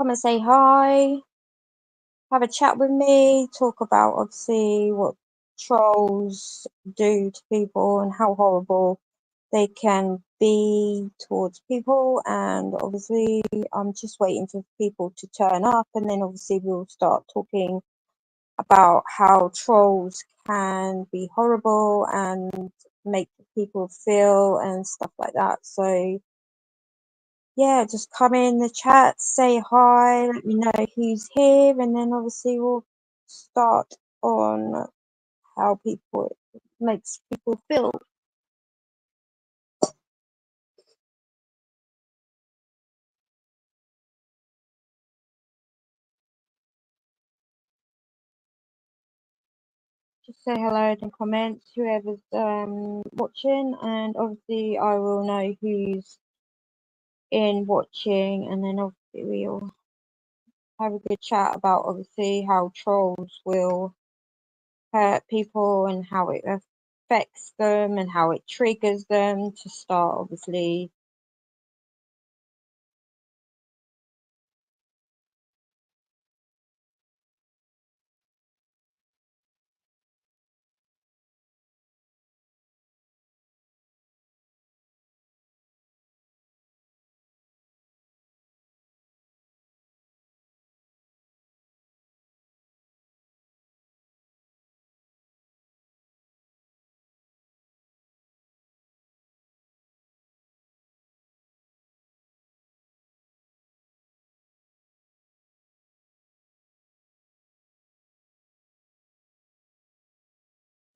come and say hi, have a chat with me, talk about obviously what trolls do to people and how horrible they can be towards people. And obviously, I'm just waiting for people to turn up, and then obviously, we'll start talking about how trolls can be horrible and make people feel and stuff like that. So, yeah, just come in the chat, say hi, let me know who's here, and then obviously we'll start on how people makes people feel. Just say hello in the comments, whoever's watching, and obviously I will know who's in watching, and then obviously we'll have a good chat about obviously how trolls will hurt people and how it affects them and how it triggers them to start obviously.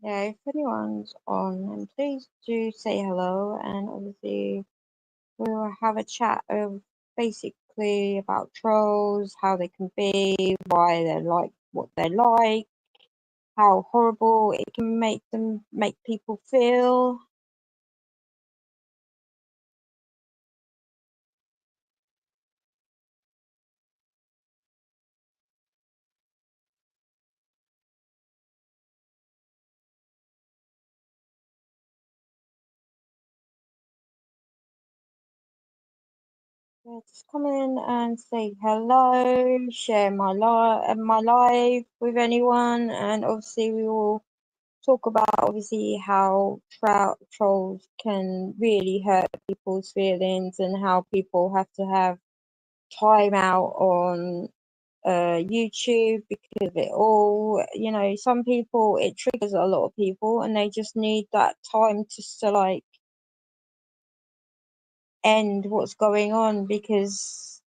Yeah, if anyone's on, then please do say hello, and obviously we'll have a chat of basically about trolls, how they can be, why they're like what they're like, how horrible it can make people feel. Yeah, just come in and say hello, share my live with anyone, and obviously we will talk about obviously how trolls can really hurt people's feelings and how people have to have time out on YouTube because of it all. You know, some people it triggers a lot of people and they just need that time just to like end what's going on because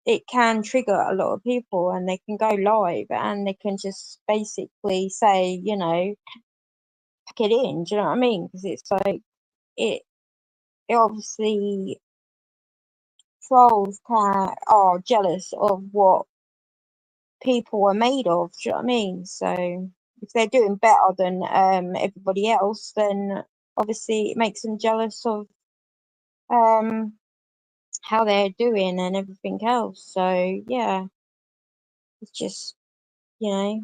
it can trigger a lot of people and they can go live and they can just basically say, you know, pack it in. Do you know what I mean? Because it's like it, it obviously trolls are jealous of what people are made of. Do you know what I mean? So if they're doing better than everybody else, then obviously it makes them jealous of um how they're doing and everything else. So yeah, it's just you know,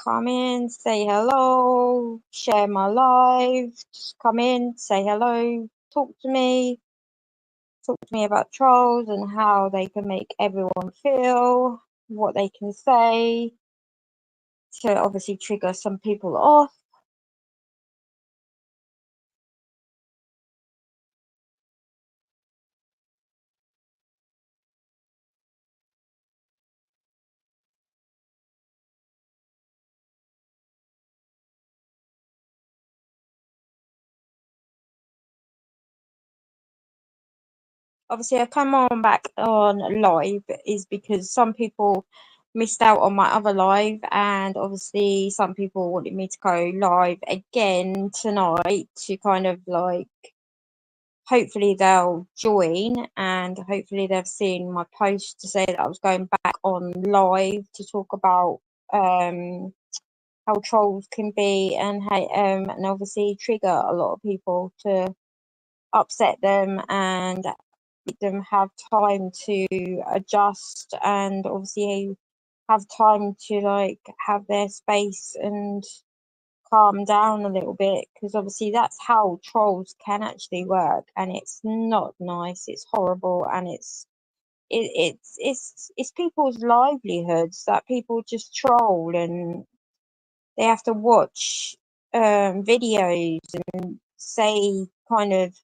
come in, say hello, share my live, just come in, say hello, talk to me about trolls and how they can make everyone feel, what they can say to obviously trigger some people off. Obviously, I come on back on live is because some people missed out on my other live, and obviously, some people wanted me to go live again tonight to kind of like hopefully they'll join and hopefully they've seen my post to say that I was going back on live to talk about how trolls can be and obviously trigger a lot of people to upset them and make them have time to adjust and obviously have time to like have their space and calm down a little bit, because obviously that's how trolls can actually work, and it's not nice. It's horrible, and it's people's livelihoods that people just troll, and they have to watch videos and say kind of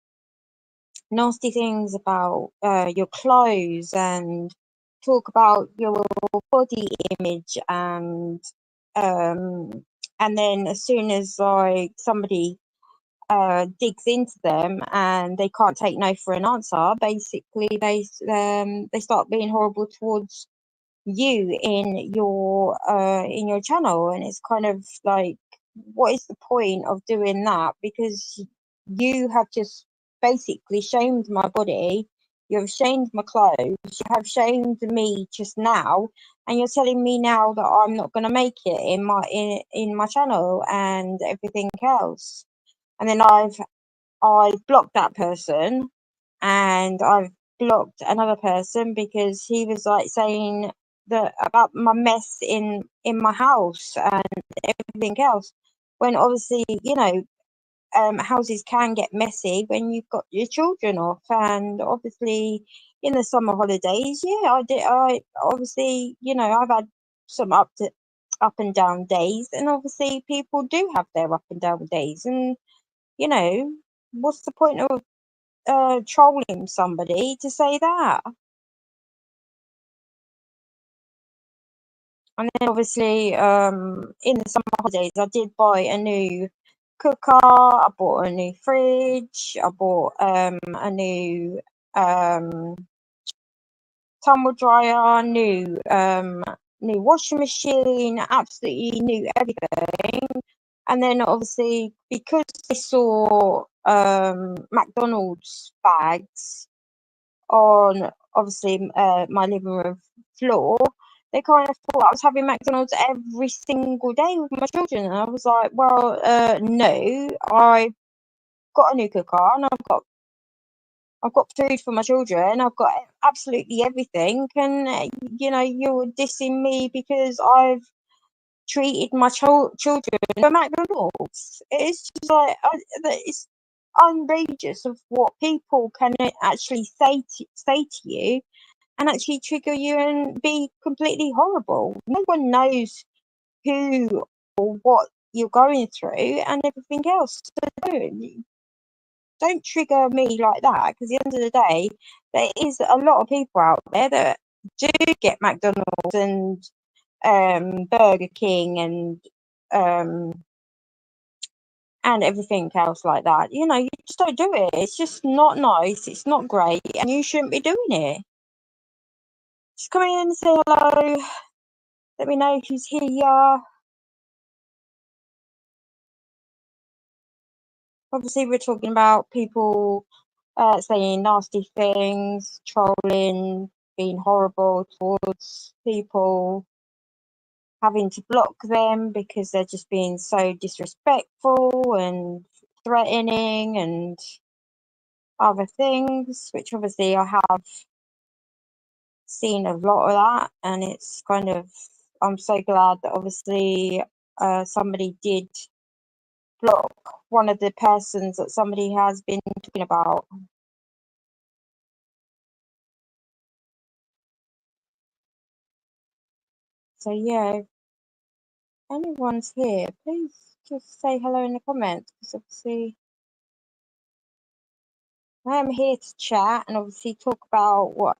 nasty things about your clothes, and talk about your body image, um and then as soon as like somebody digs into them and they can't take no for an answer, basically they start being horrible towards you in your channel. And it's kind of like, what is the point of doing that? Because you have just basically shamed my body, you have shamed my clothes, you have shamed me just now, and you're telling me now that I'm not going to make it in my channel and everything else. And then I've blocked that person, and I've blocked another person because he was like saying that about my mess in my house and everything else. When obviously, houses can get messy when you've got your children off, and obviously in the summer holidays, yeah, I did. I obviously, I've had some up and down days, and obviously people do have their up and down days, and you know, what's the point of trolling somebody to say that? And then obviously, in the summer holidays, I did buy a new cooker, I bought a new fridge, I bought a new um tumble dryer, new washing machine, absolutely new everything. And then obviously, because they saw McDonald's bags on obviously my living room floor, they kind of thought I was having McDonald's every single day with my children. And I was like, well, no, I got a new cooker, and I've got food for my children. I've got absolutely everything, and you're dissing me because I've treated my children to McDonald's. It's just like, it's outrageous of what people can actually say to you, and actually trigger you and be completely horrible. No one knows who or what you're going through and everything else. So don't trigger me like that, because at the end of the day, there is a lot of people out there that do get McDonald's and Burger King and everything else like that. You just don't do it. It's just not nice. It's not great, and you shouldn't be doing it. Just come in and say hello. Let me know who's here. Obviously, we're talking about people saying nasty things, trolling, being horrible towards people, having to block them because they're just being so disrespectful and threatening and other things, which obviously I have seen a lot of that. And it's kind of, I'm so glad that obviously somebody did block one of the persons that somebody has been talking about. So yeah, if anyone's here, please just say hello in the comments, because obviously I am here to chat and obviously talk about what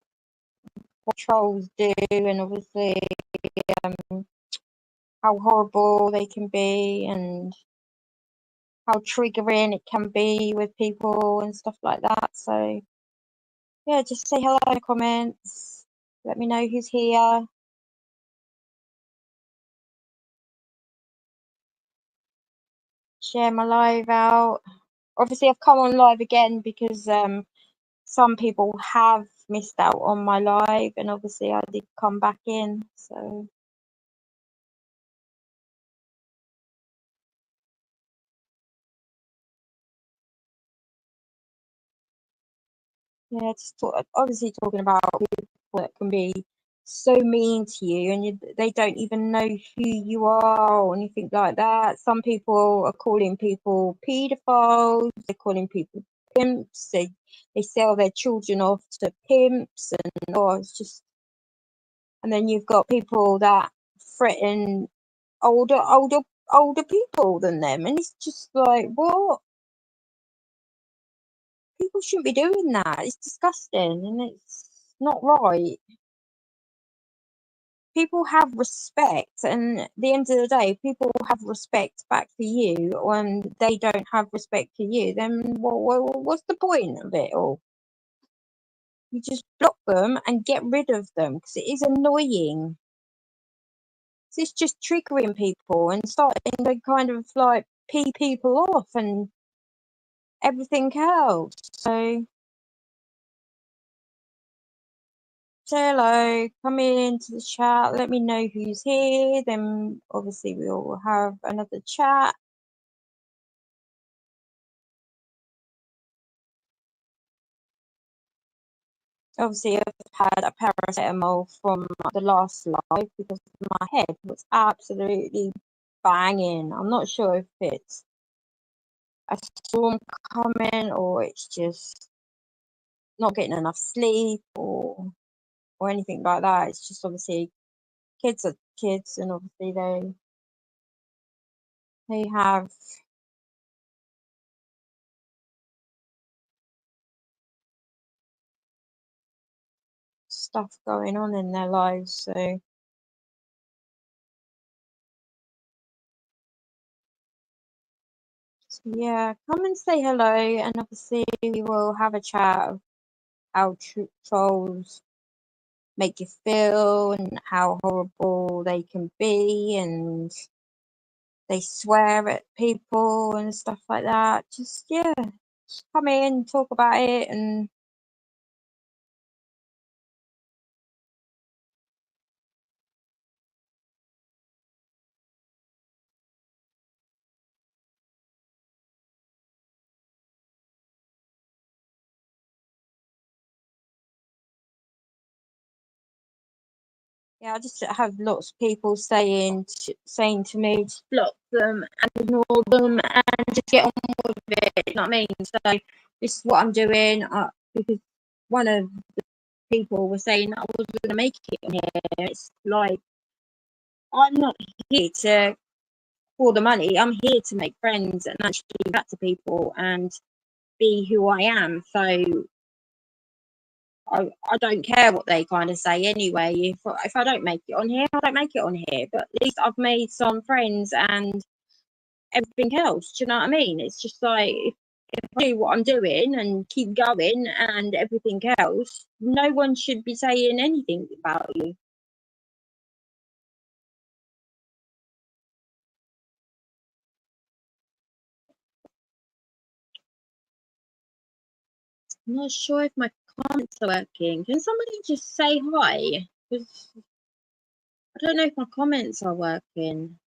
trolls do, and obviously how horrible they can be, and how triggering it can be with people and stuff like that. So yeah, just say hello in the comments. Let me know who's here. Share my live out. Obviously, I've come on live again because some people have missed out on my live, and obviously I did come back in. So yeah, just obviously talking about people that can be so mean to you, and they don't even know who you are or anything like that. Some people are calling people paedophiles, they're calling people pimps, they sell their children off to pimps, and oh, it's just. And then you've got people that threaten older people than them, and it's just like, what? People shouldn't be doing that. It's disgusting, and it's not right. People have respect, and at the end of the day, people have respect back for you when they don't have respect for you, then what's the point of it all? You just block them and get rid of them because it is annoying. It's just triggering people and starting to kind of like pee people off and everything else. So say hello, come into the chat, let me know who's here, then obviously we'll have another chat. Obviously, I've had a paracetamol from the last live because my head was absolutely banging. I'm not sure if it's a storm coming or it's just not getting enough sleep or anything like that. It's just obviously kids are kids, and obviously they have stuff going on in their lives. So yeah, come and say hello, and obviously we will have a chat of how trolls make you feel and how horrible they can be, and they swear at people and stuff like that. Just yeah, just come in, talk about it, and yeah, I just have lots of people saying to me, just block them and ignore them and just get on with it. You know what I mean? So this is what I'm doing because one of the people was saying that I wasn't going to make it on here. It's like I'm not here to for the money. I'm here to make friends and actually chat to people and be who I am. So I don't care what they kind of say anyway. If I don't make it on here, I don't make it on here. But at least I've made some friends and everything else. Do you know what I mean? It's just like if I do what I'm doing and keep going and everything else, no one should be saying anything about you. I'm not sure if my comments are working. Can somebody just say hi? Because I don't know if my comments are working.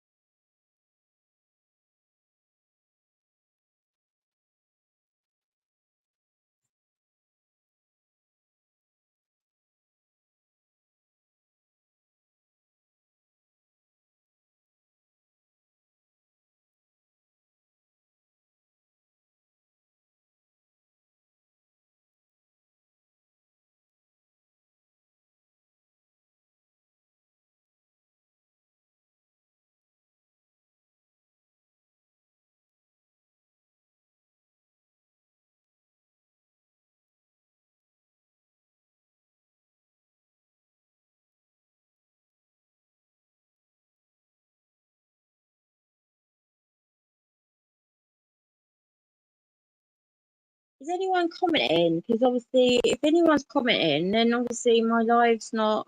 Is anyone commenting? Because obviously, if anyone's commenting, then obviously my live's not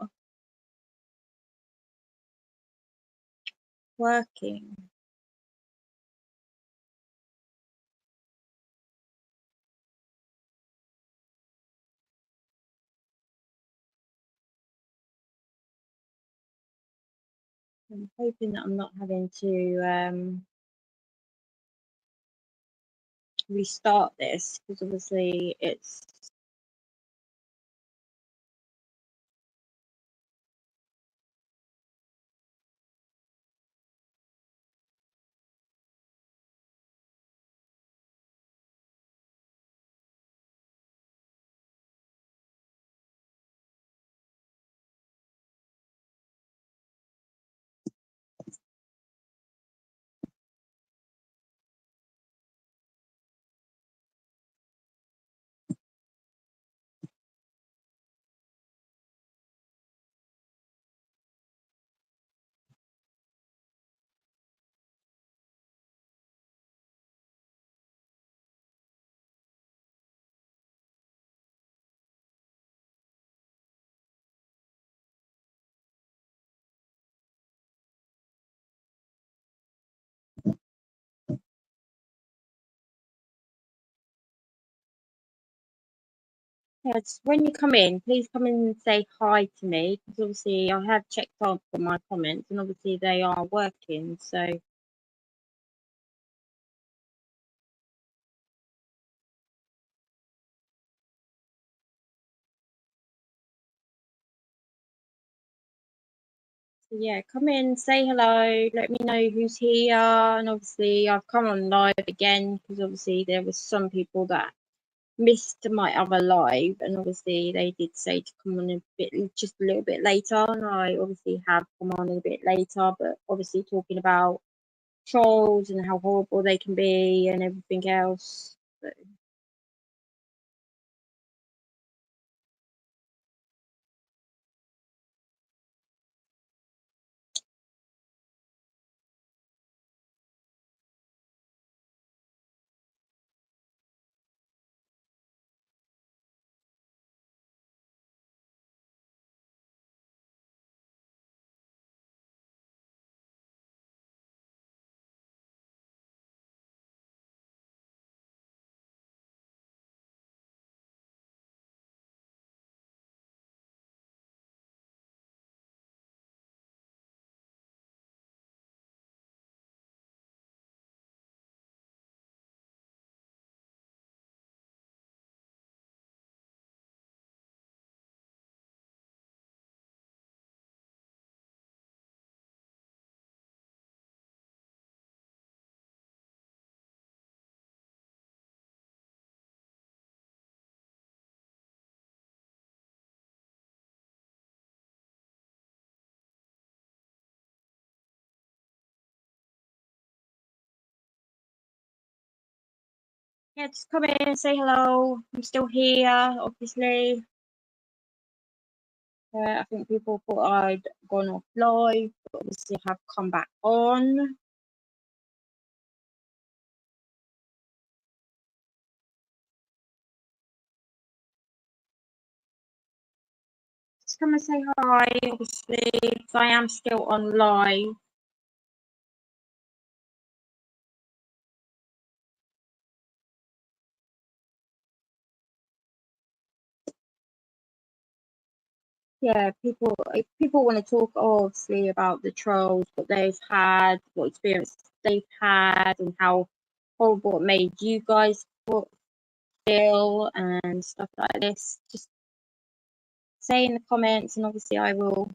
working. I'm hoping that I'm not having to restart this because obviously it's Yes, when you come in, please come in and say hi to me because obviously I have checked out for my comments and obviously they are working. So yeah, come in, say hello, let me know who's here. And obviously I've come on live again because obviously there was some people that missed my other live and obviously they did say to come on a bit just a little bit later and I obviously have come on a bit later, but obviously talking about trolls and how horrible they can be and everything else. So, yeah, just come in and say hello. I'm still here, obviously. I think people thought I'd gone off live, but obviously have come back on. Just come and say hi, obviously, because I am still on live. Yeah, if people want to talk obviously about the trolls, what they've had, what experience they've had, and how horrible it made you guys feel and stuff like this. Just say in the comments, and obviously I will.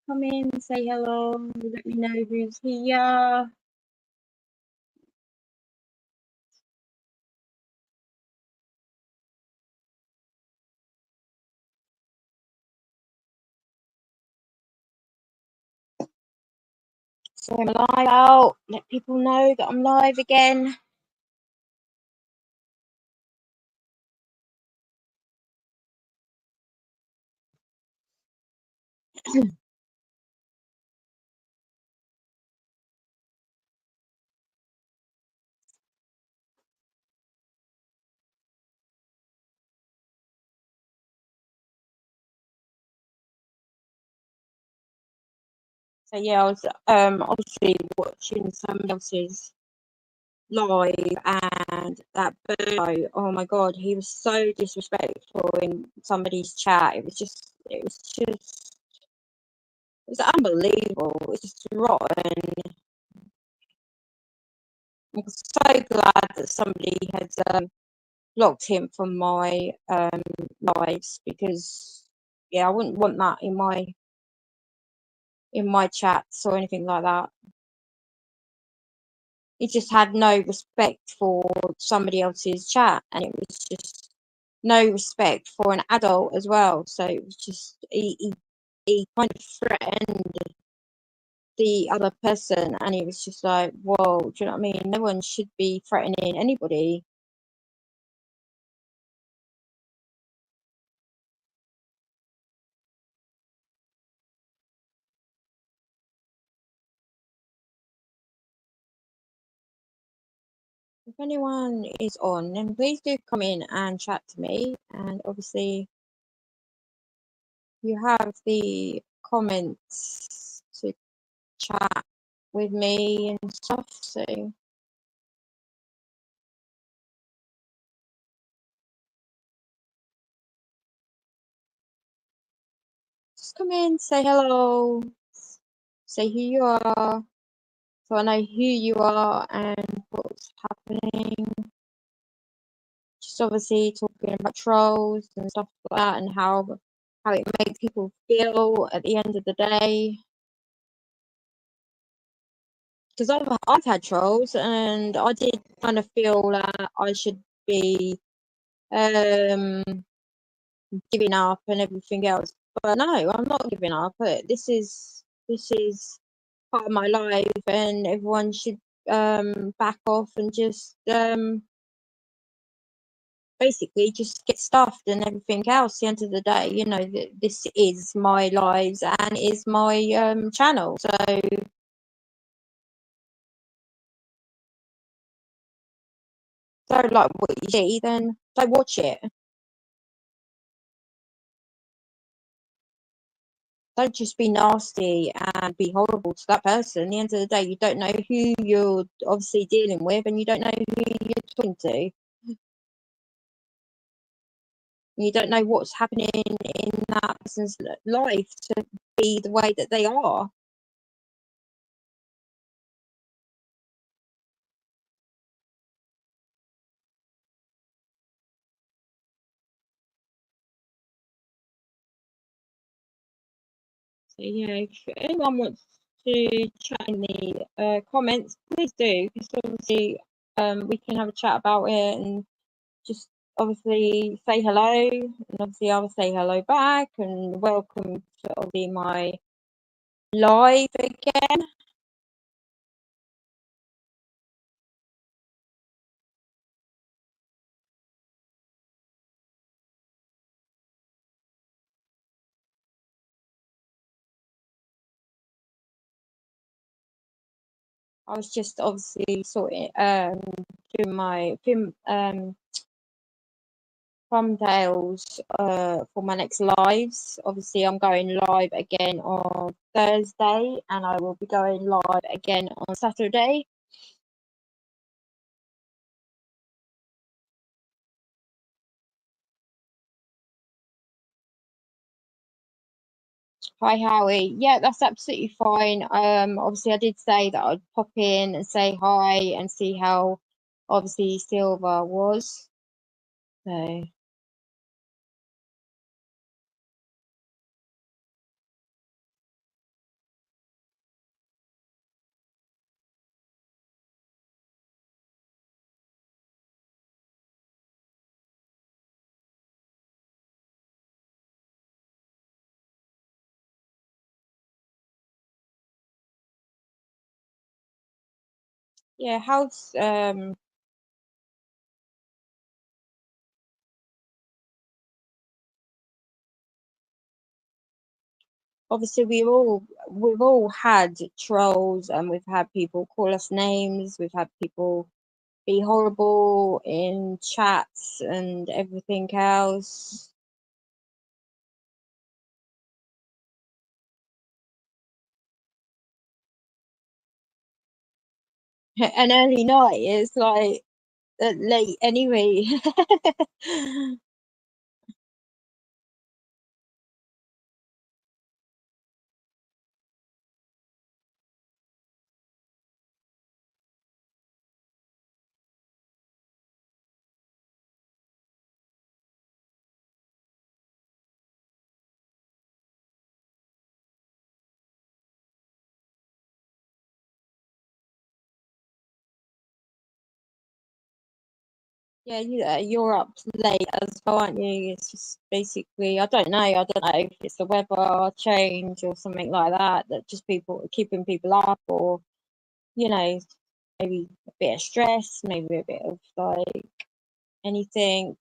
Come in, say hello, let me know who's here. So I'm live out. Let people know that I'm live again. So yeah, I was obviously watching somebody else's live and that Burrow, oh my god, he was so disrespectful in somebody's chat. It was unbelievable. It was just rotten. I'm so glad that somebody has blocked him from my lives because yeah, I wouldn't want that in my chats or anything like that. He just had no respect for somebody else's chat, and it was just no respect for an adult as well. So it was just he kind of threatened the other person, and he was just like, "Whoa, do you know what I mean? No one should be threatening anybody." anyone is on, then please do come in and chat to me. And obviously, you have the comments to chat with me and stuff. So just come in, say hello, say who you are, so I know who you are and what's happening. Just obviously talking about trolls and stuff like that, and how it makes people feel at the end of the day. Because I've had trolls, and I did kind of feel that I should be um giving up and everything else. But no, I'm not giving up. This is part of my life, and everyone should back off and just basically just get stuffed and everything else. At the end of the day, you know that this is my lives and is my channel. So don't like what you see, then don't watch it. Don't just be nasty and be horrible to that person. At the end of the day, you don't know who you're obviously dealing with, and you don't know who you're talking to. You don't know what's happening in that person's life to be the way that they are. So yeah, if anyone wants to chat in the comments, please do, because obviously we can have a chat about it and just obviously say hello, and obviously I'll say hello back, and welcome to obviously my live again. I was just obviously sorting doing my thumbnails for my next lives. Obviously I'm going live again on Thursday, and I will be going live again on Saturday. Hi Howie. Yeah, that's absolutely fine. Obviously I did say that I'd pop in and say hi and see how obviously Silver was. So yeah, how's obviously we've all had trolls, and we've had people call us names, we've had people be horrible in chats and everything else. An early night is like late anyway. Yeah, you're up late as well, aren't you? It's just basically, I don't know if it's the weather change or something like that, that just people keeping people up, or you know, maybe a bit of stress, maybe a bit of like anything.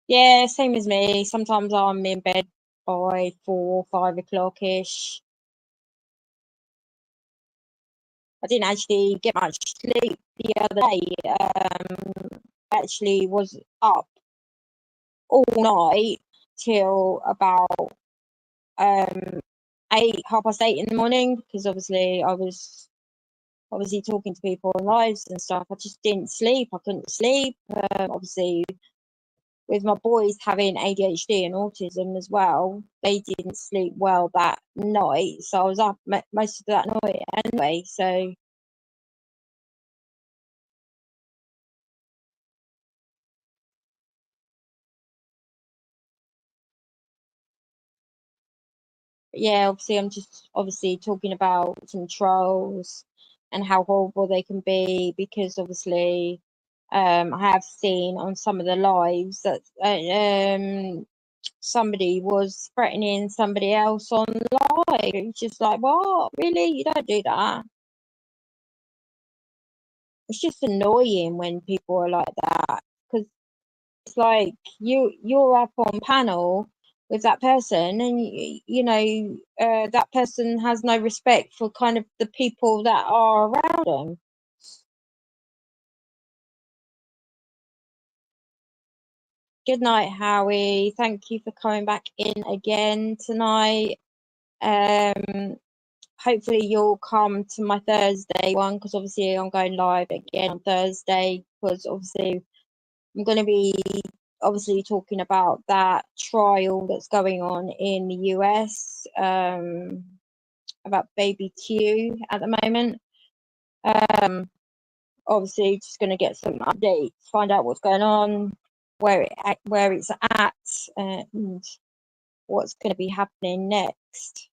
Yeah, same as me. Sometimes I'm in bed by 4 or 5 o'clock ish. I didn't actually get much sleep the other day. Actually was up all night till about 8, 8:30 in the morning, because obviously I was talking to people on lives and stuff. I just didn't sleep. I couldn't sleep. Obviously, with my boys having ADHD and autism as well, they didn't sleep well that night. So I was up most of that night anyway. So yeah, obviously I'm just obviously talking about some trolls and how horrible they can be, because obviously I have seen on some of the lives that somebody was threatening somebody else on live. It's just like, what? Really? You don't do that. It's just annoying when people are like that, because it's like you're up on panel with that person, and that person has no respect for kind of the people that are around them. Good night, Howie. Thank you for coming back in again tonight. Um, Hopefully you'll come to my Thursday one, because obviously I'm going live again on Thursday, because obviously I'm going to be obviously talking about that trial that's going on in the US, about baby Q at the moment. Obviously just going to get some updates, find out what's going on, where it's at, and what's going to be happening next.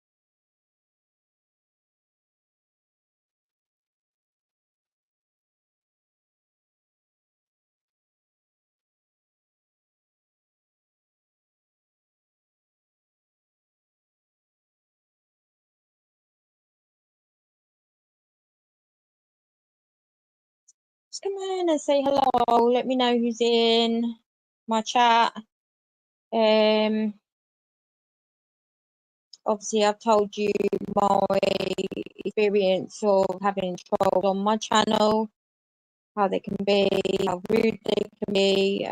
Just come in and say hello. Let me know who's in my chat. Obviously, I've told you my experience of having trolls on my channel, how they can be, how rude they can be.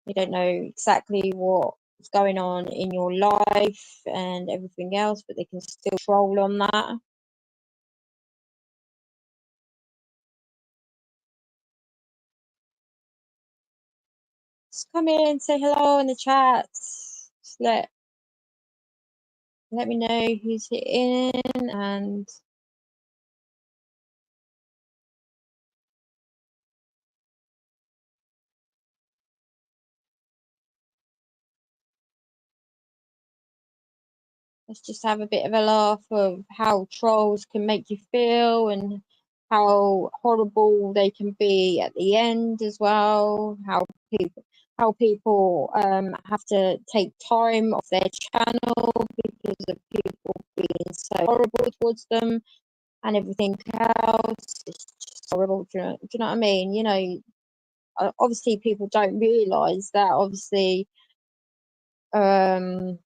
They don't know exactly what's going on in your life and everything else, but they can still troll on that. Just come in, say hello in the chat. Just let me know who's in, and let's just have a bit of a laugh of how trolls can make you feel, and how horrible they can be at the end as well. How people have to take time off their channel because of people being so horrible towards them and everything else. It's just horrible. Do you know what I mean? Obviously people don't realise that obviously um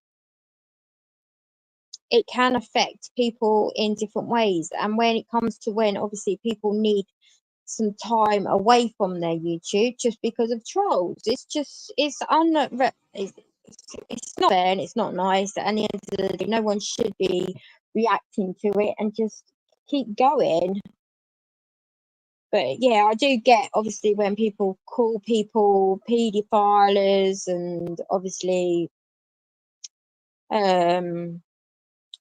it can affect people in different ways. And when it comes to when obviously people need some time away from their YouTube just because of trolls, it's not fair, and it's not nice. At the end of the day, no one should be reacting to it, and just keep going. But yeah, I do get obviously when people call people paedophilers, and obviously um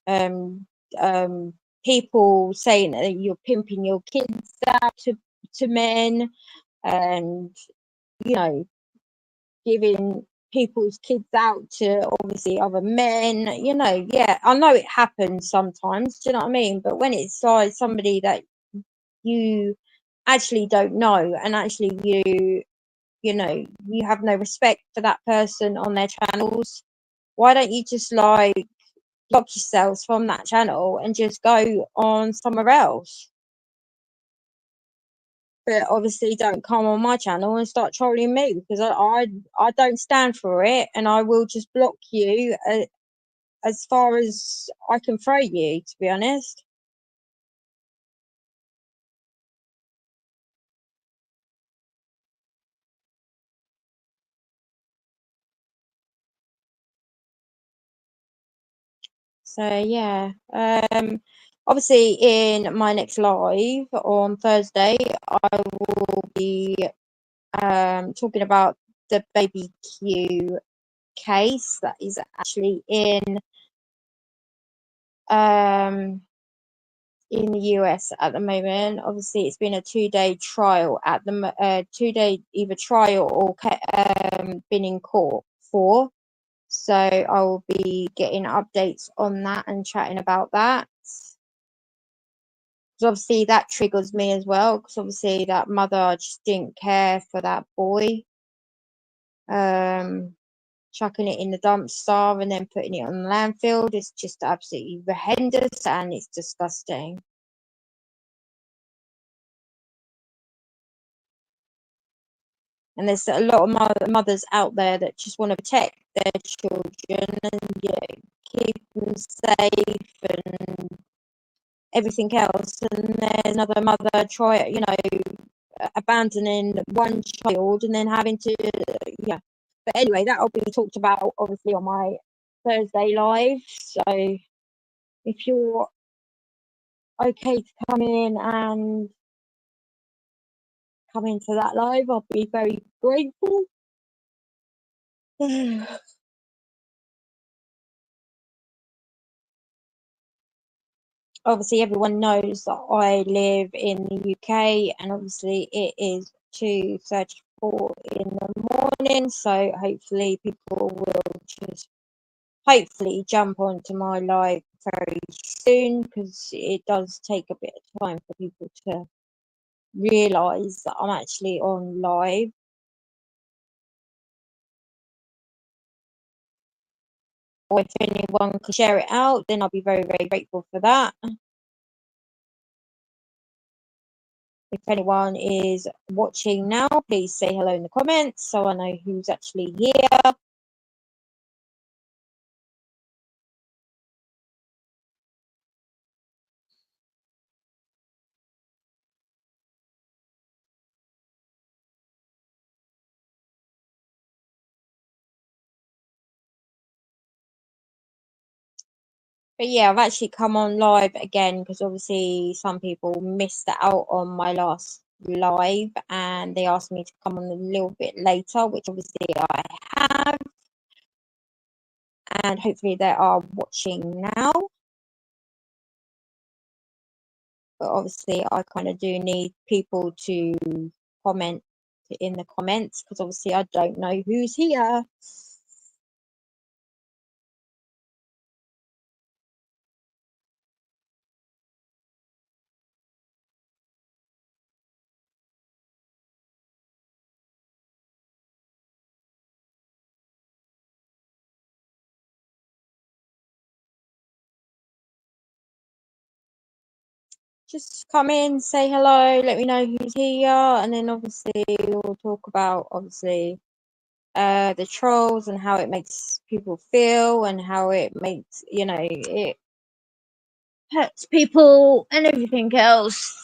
um, people saying that you're pimping your kids out to men, and you know giving people's kids out to obviously other men. Yeah, I know it happens sometimes. Do you know what I mean? But when it's like somebody that you actually don't know, and actually you have no respect for that person on their channels, why don't you just like block yourselves from that channel and just go on somewhere else? But obviously don't come on my channel and start trolling me, because I don't stand for it, and I will just block you as far as I can throw you, to be honest. So yeah, obviously in my next live on Thursday, I will be talking about the baby Q case that is actually in the US at the moment. Obviously, it's been a 2-day trial at the 2-day either trial or been in court for. So I will be getting updates on that and chatting about that. Because obviously that triggers me as well. Because obviously that mother just didn't care for that boy. Chucking it in the dumpster and then putting it on the landfill is just absolutely horrendous and it's disgusting. And there's a lot of mothers out there that just want to protect their children and keep them safe and everything else. And there's another mother abandoning one child and then having to, yeah. But anyway, that'll be talked about obviously on my Thursday live. So if you're okay to come in and come into that live, I'll be very grateful. Obviously everyone knows that I live in the UK and obviously it is 2:34 in the morning, so hopefully people will just hopefully jump onto my live very soon because it does take a bit of time for people to realise that I'm actually on live. Or if anyone could share it out, then I'll be very, very grateful for that. If anyone is watching now, please say hello in the comments so I know who's actually here. But yeah, I've actually come on live again because obviously some people missed out on my last live and they asked me to come on a little bit later, which obviously I have. And hopefully they are watching now. But obviously I kind of do need people to comment in the comments because obviously I don't know who's here. Just come in, say hello, let me know who's here, and then obviously we'll talk about obviously the trolls and how it makes people feel and how it makes it hurts people and everything else.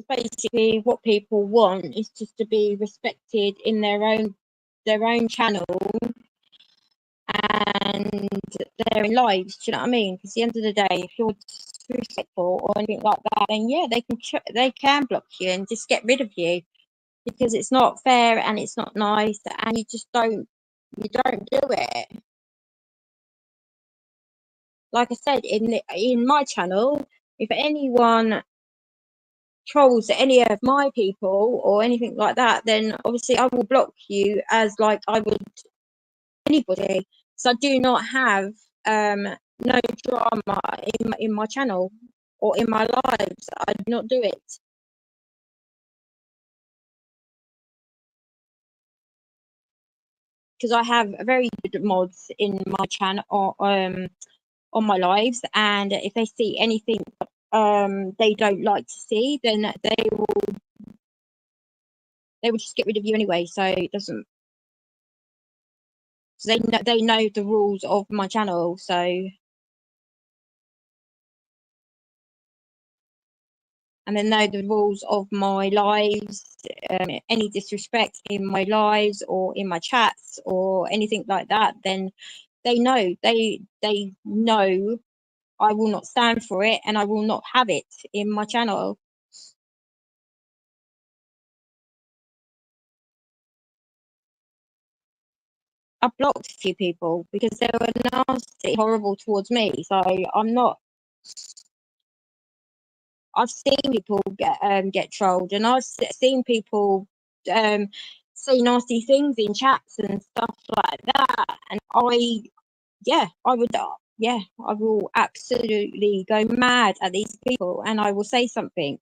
Basically what people want is just to be respected in their own channel and their own lives. Do you know what I mean? Because at the end of the day, if you're disrespectful or anything like that, then yeah, they can block you and just get rid of you because it's not fair and it's not nice and you don't do it. Like I said in my channel, if anyone trolls any of my people or anything like that, then obviously I will block you as like I would anybody. So I do not have no drama in my channel or in my lives. I do not do it because I have very good mods in my channel or on my lives, and if they see anything they don't like to see, then they will just get rid of you anyway. So it doesn't So they know the rules of my channel, so and they know the rules of my lives. Any disrespect in my lives or in my chats or anything like that, then they know I will not stand for it and I will not have it in my channel. I blocked a few people because they were nasty, horrible towards me. So I'm not. I've seen people get trolled, and I've seen people um, say nasty things in chats and stuff like that. And yeah, I would, yeah, I will absolutely go mad at these people, and I will say something.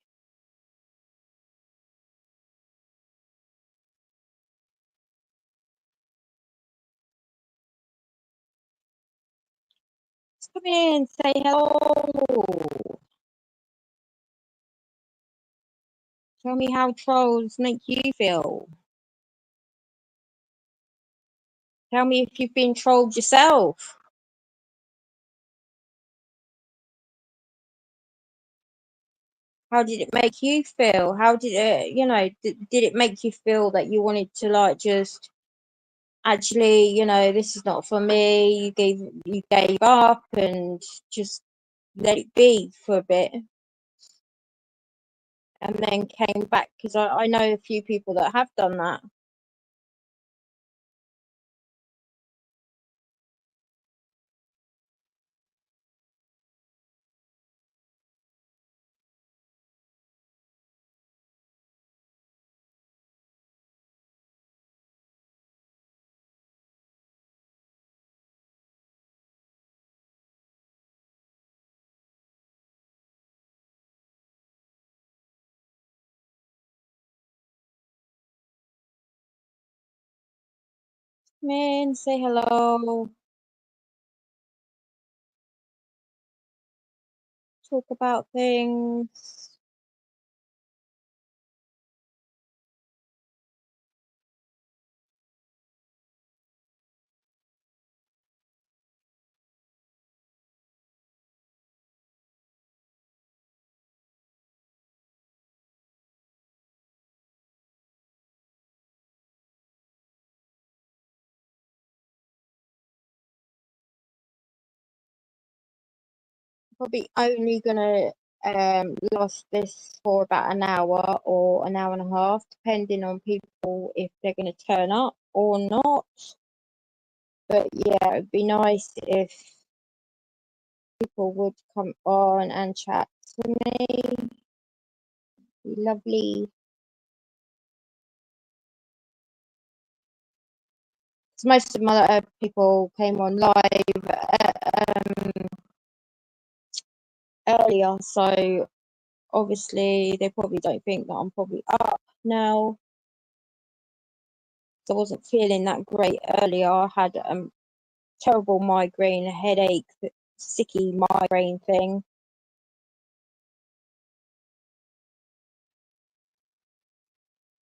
Just come in, say hello. Tell me how trolls make you feel. Tell me if you've been trolled yourself. How did it make you feel? How did it, did it make you feel that you wanted to like just actually, this is not for me. You gave up and just let it be for a bit and then came back because I know a few people that have done that. Man, say hello. Talk about things. Probably only gonna last this for about an hour or an hour and a half, depending on people if they're gonna turn up or not. But yeah, it'd be nice if people would come on and chat to me. Be lovely. 'Cause most of my people came on live earlier, so obviously they probably don't think that I'm probably up now. I wasn't feeling that great earlier. I had terrible migraine, a headache, sicky migraine thing.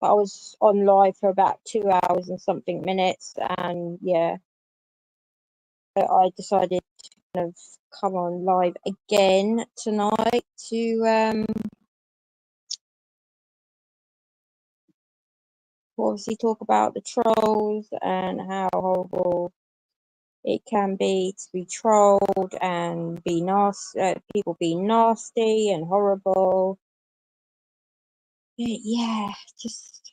But I was on live for about 2 hours and something minutes, and yeah, but I decided to kind of come on live again tonight to obviously talk about the trolls and how horrible it can be to be trolled and be nasty, people be nasty and horrible. Yeah, just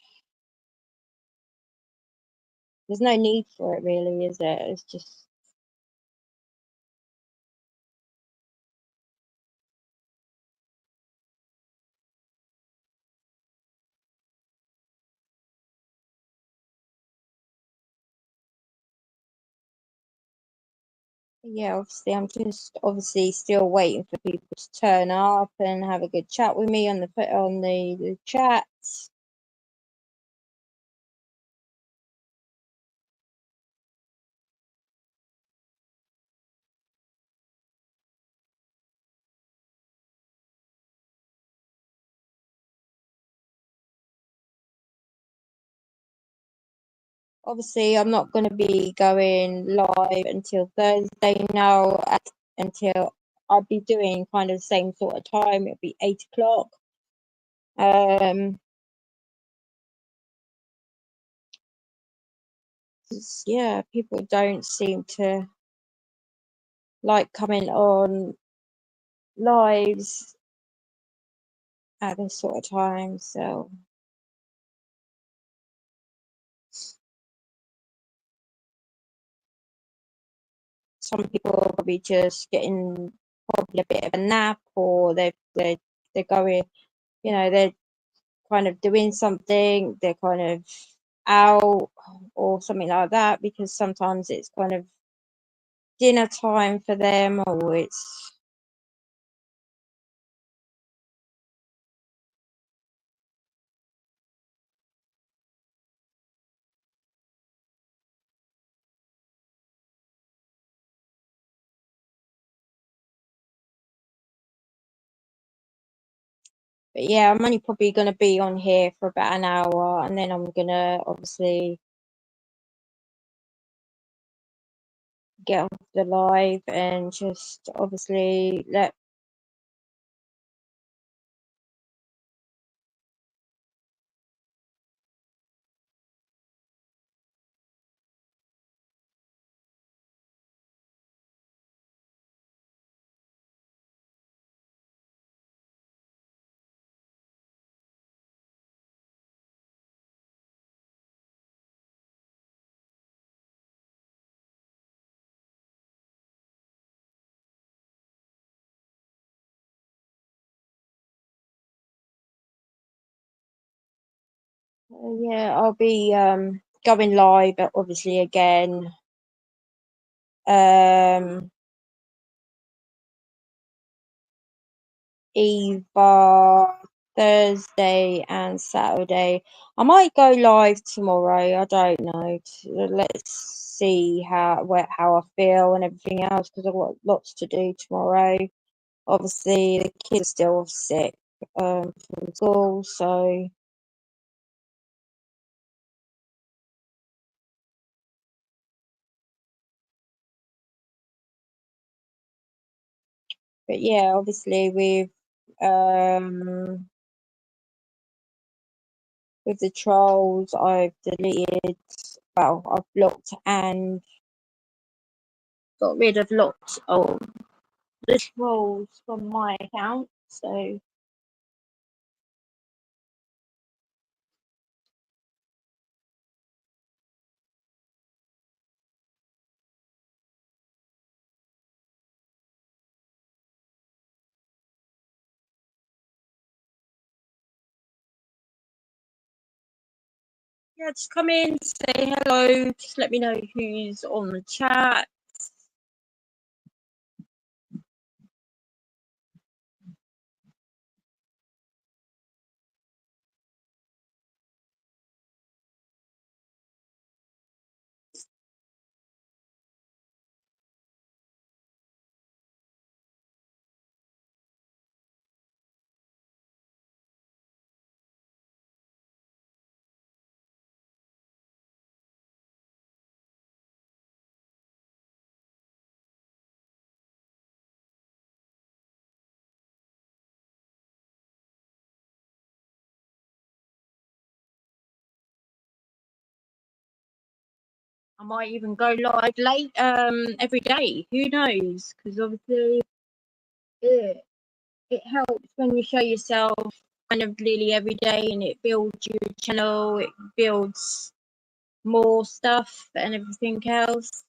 there's no need for it, really, is it? It's just yeah. Obviously, I'm just obviously still waiting for people to turn up and have a good chat with me on the chat. Obviously, I'm not going to be going live until Thursday now, until I'll be doing kind of the same sort of time. It'll be 8 o'clock. Yeah, people don't seem to like coming on lives at this sort of time, so some people are probably just getting probably a bit of a nap, or they're going, they're kind of doing something, they're kind of out or something like that, because sometimes it's kind of dinner time for them, or it's but yeah, I'm only probably going to be on here for about an hour, and then I'm going to obviously get off the live and just obviously let. Yeah, I'll be going live, obviously, again, either Thursday and Saturday. I might go live tomorrow. I don't know. Let's see how I feel and everything else, because I've got lots to do tomorrow. Obviously, the kids are still sick from school, so. But yeah, obviously with the trolls, I've deleted. Well, I've blocked and got rid of lots of the trolls from my account. So yeah, just come in, say hello, just let me know who's on the chat. I might even go live late every day. Who knows? Because obviously it helps when you show yourself kind of nearly every day, and it builds your channel, it builds more stuff and everything else.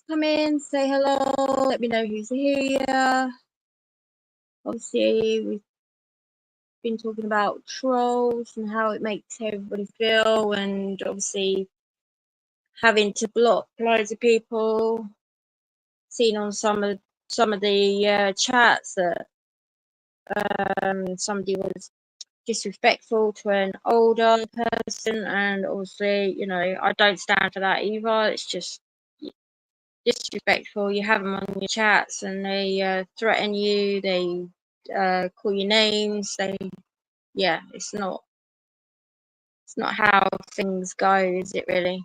Come in, say hello, let me know who's here. Obviously, we've been talking about trolls and how it makes everybody feel, and obviously having to block loads of people. Seen on some of some of the chats that somebody was disrespectful to an older person, and obviously, you know, I don't stand for that either. It's just disrespectful. You have them on your chats and they threaten you, they call you names, yeah, it's not how things go, is it really?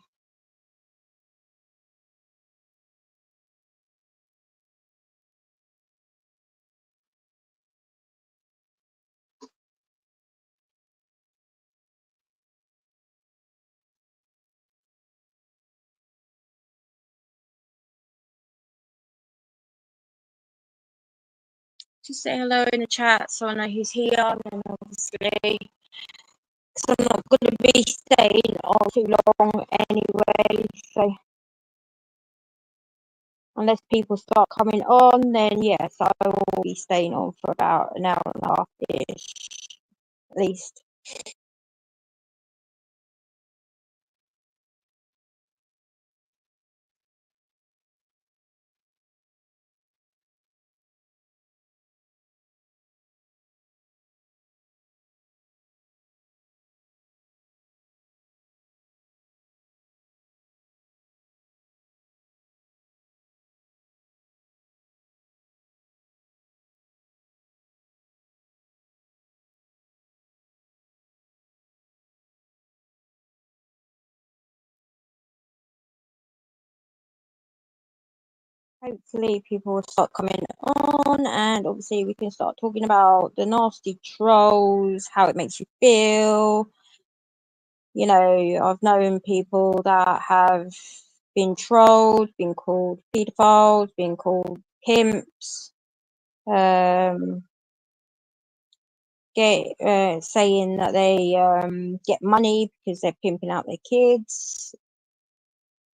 Just say hello in the chat so I know who's here, and obviously, because I'm not going to be staying on too long anyway, so unless people start coming on, then yes, I will be staying on for about an hour and a half-ish, at least. Hopefully people will start coming on, and obviously we can start talking about the nasty trolls, how it makes you feel. You know, I've known people that have been trolled, been called pedophiles, been called pimps, um, saying that they get money because they're pimping out their kids,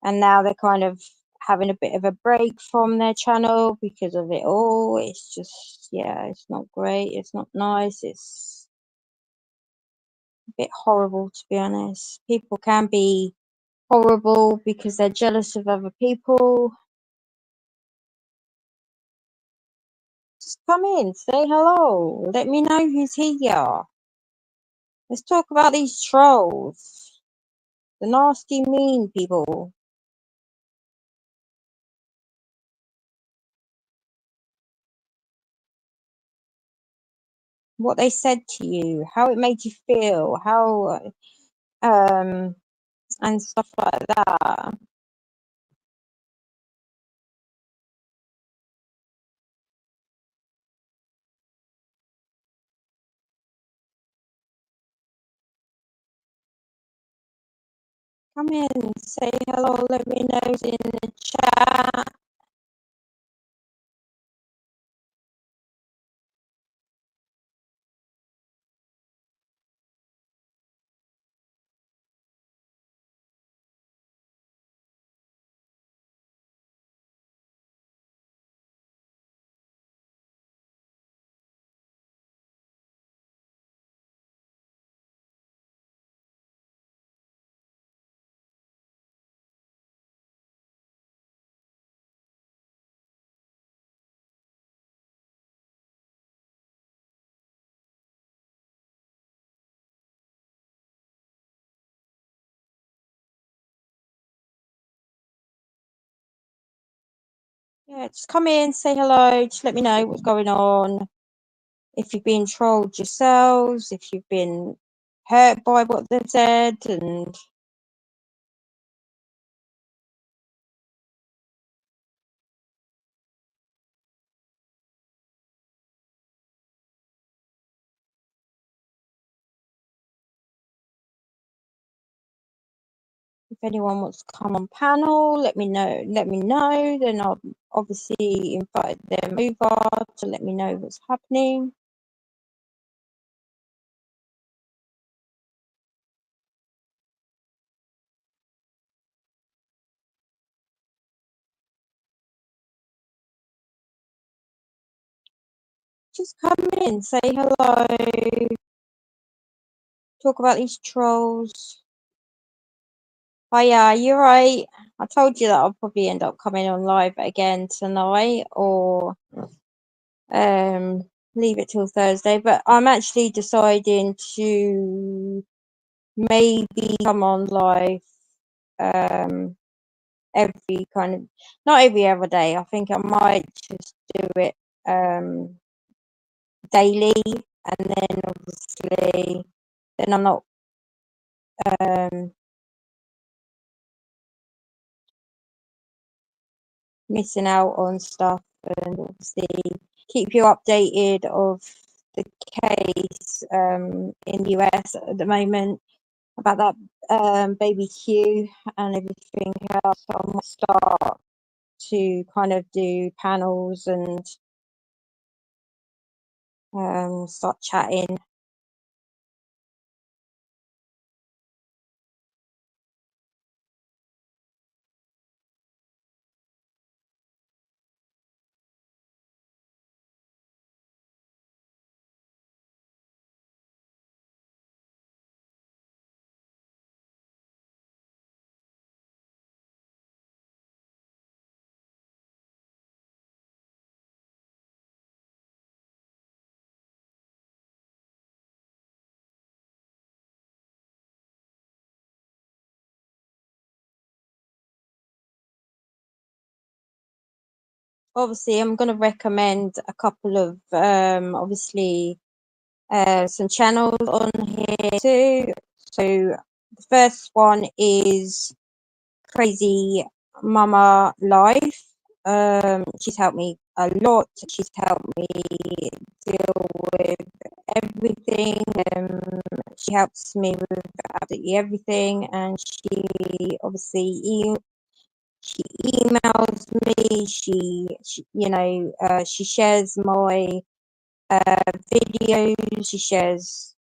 and now they're kind of having a bit of a break from their channel because of it all. It's just, yeah, it's not great. It's not nice. It's a bit horrible, to be honest. People can be horrible because they're jealous of other people. Just come in, say hello, let me know who's here. Let's talk about these trolls, the nasty, mean people. What they said to you, how it made you feel, how and stuff like that. Come in, say hello, let me know who's in the chat. Yeah, just come in, say hello, just let me know what's going on. If you've been trolled yourselves, if you've been hurt by what they've said, and if anyone wants to come on panel, let me know. Then I'll obviously invite them over to let me know what's happening. Just come in, say hello, talk about these trolls. Oh yeah, you're right. I told you that I'll probably end up coming on live again tonight, or leave it till Thursday. But I'm actually deciding to maybe come on live every kind of, not every other day. I think I might just do it daily, and then obviously then I'm not missing out on stuff, and obviously keep you updated of the case in the US at the moment about that baby Q and everything else. So I might start to kind of do panels and start chatting. Obviously, I'm going to recommend a couple of obviously some channels on here too. So the first one is Crazy Mama Life. She's helped me a lot. She's helped me deal with everything. She helps me with absolutely everything, and she obviously she emails me. She she shares my videos. She shares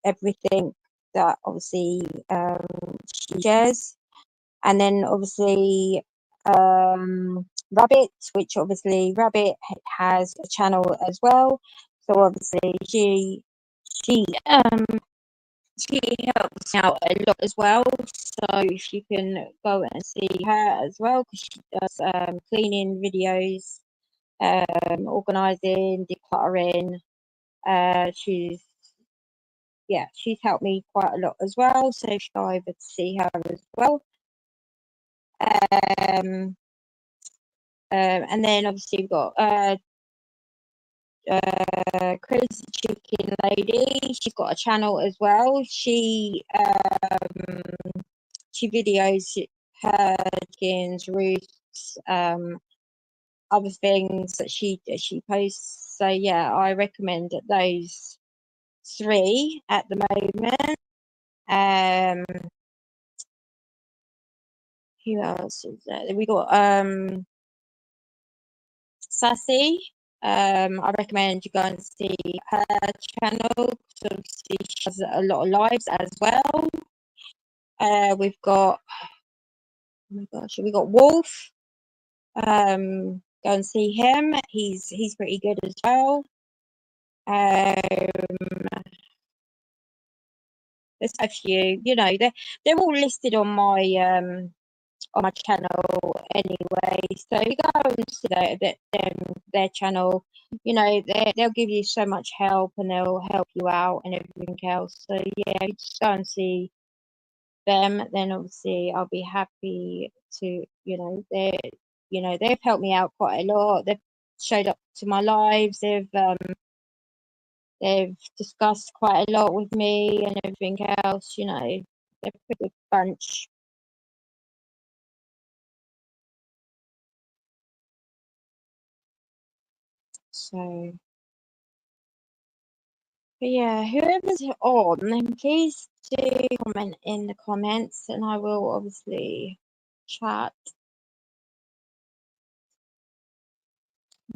everything that obviously she shares. And then obviously Rabbit, which obviously Rabbit has a channel as well. So obviously she she helps out a lot as well. So if you can go and see her as well, because she does cleaning videos, organizing, decluttering. She's she's helped me quite a lot as well. So you should go over to see her as well. And then obviously we've got Crazy Chicken Lady. She's got a channel as well. She videos her chickens, roosts, other things that she posts. So yeah, I recommend those three at the moment. Who else is there? We got Sassy. I recommend you go and see her channel. So obviously she has a lot of lives as well. We've got, oh my gosh, we got Wolf. Go and see him. He's pretty good as well. There's a few, they're all listed on my channel anyway. So you go and see their channel. They'll give you so much help, and they'll help you out and everything else. So yeah, you just go and see them. Then obviously I'll be happy to, they've helped me out quite a lot. They've showed up to my lives. They've discussed quite a lot with me and everything else. They're a pretty good bunch. So, but yeah, whoever's on, then please do comment in the comments, and I will obviously chat.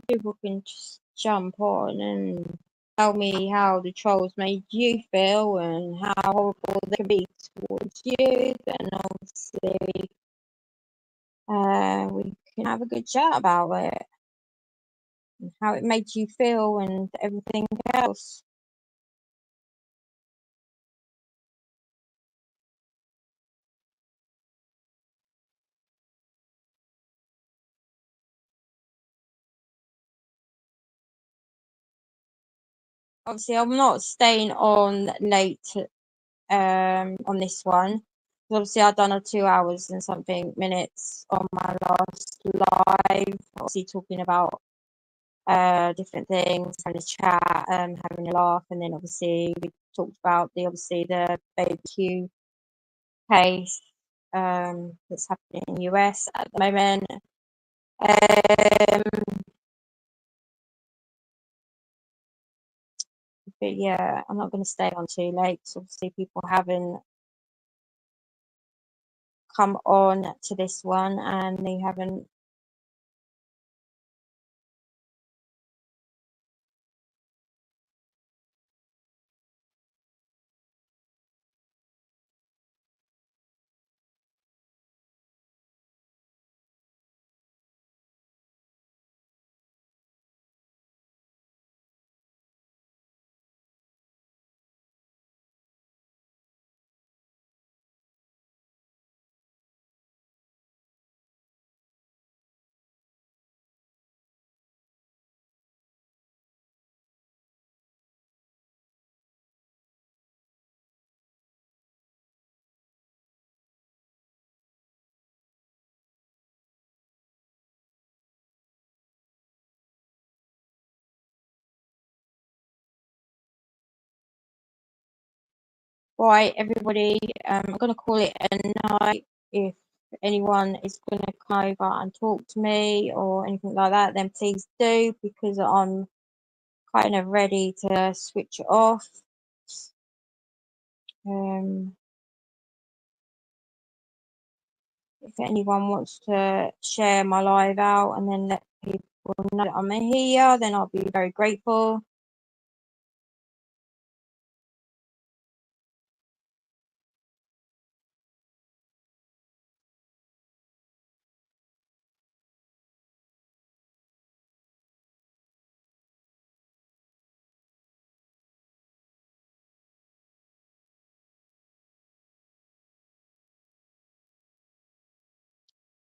People can just jump on and tell me how the trolls made you feel and how horrible they can be towards you. Then obviously, we can have a good chat about it and how it made you feel and everything else. obviously I'm not staying on late on this one. Obviously I've done a 2 hours and something minutes on my last live, obviously talking about different things, having a chat, having a laugh, and then obviously we talked about the Baby Q case that's happening in the US at the moment. But yeah, I'm not going to stay on too late. So obviously people haven't come on to this one and they haven't. Right, everybody, I'm going to call it a night. If anyone is going to come over and talk to me or anything like that, then please do, because I'm kind of ready to switch it off. If anyone wants to share my live out and then let people know that I'm here, then I'll be very grateful.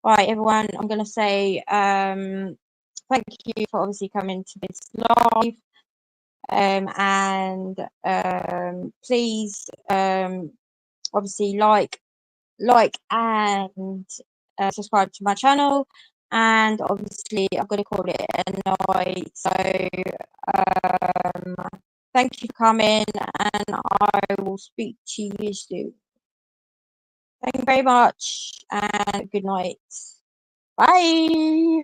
Right, everyone, I'm going to say thank you for obviously coming to this live. And please obviously like and subscribe to my channel, and obviously I'm going to call it a night. So thank you for coming, and I will speak to you soon. Thank you very much, and good night. Bye.